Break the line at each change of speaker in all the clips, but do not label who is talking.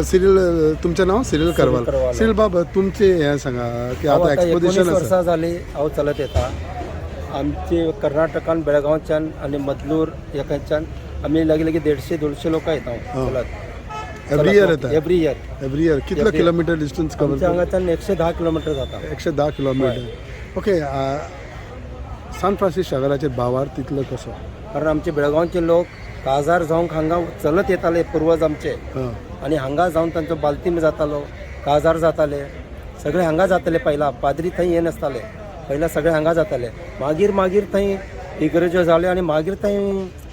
Serial तुमचं नाव serial Karwal. Serial बाबा तुमचे हे सांगा की आता एक्सपोजिशन
19 वर्सां जाली हांव चलत येता. आमचे कर्नाटकान बेळगांवच्यान आनी मदलूर एकाच्यान आमी लागीं 150-200 लोक येता चलत.
एव्हरी इयर येता.
एव्हरी इयर
कितलं किलोमीटर डिस्टन्स कवर
आमच्या हांगाच्यान 110 किलोमीटर जाता.
110 किलोमीटर. ओके. सान फ्रांसिस शावेराचेर भावार तितलो कसो?
कारण आमचे बेळगांवचे लोक काजार जावंक हांगा चलत येताले पुर्वज आमचे. आनी हांगा जावन तांचो बाल्तीम जातालो, काजार जाताले, सगळे हांगा जाताले. पयला पाद्री थंय हे नासताले, पयला सगळे हांगा जाताले. मागीर थंय इगर्ज्यो जाल्यो आनी मागीर थंय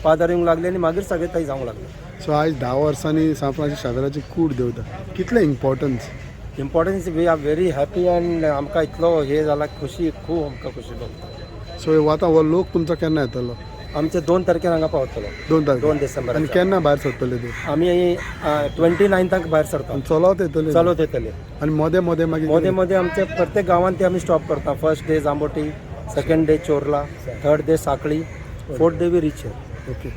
पादार येवंक लागले आनी मागीर सगळे थंय जावंक लागले.
सो आयज 10 वर्सांनी सान फ्रांसिस शावेराची कूड देंवता. कितलें importance?
We are very happy आनी आमकां इतलो हे जाला खुशी, खूब आमकां खुशी भोगता.
सो आतां हो लोक तुमचो केन्ना येतलो?
आमचे 2 तारखेर हांगा पावतलो.
2
डिसेंबर.
आनी केन्ना भायर सरतले ते?
आमी 29 भायर सरता.
चलत येतले आनी मोदे मागीर
मदे आमचे प्रत्येक गांवांत ते आमी स्टॉप करता. First day Jamboti, second day Chorla, third day Sakhali, fourth day we reach.
Okay.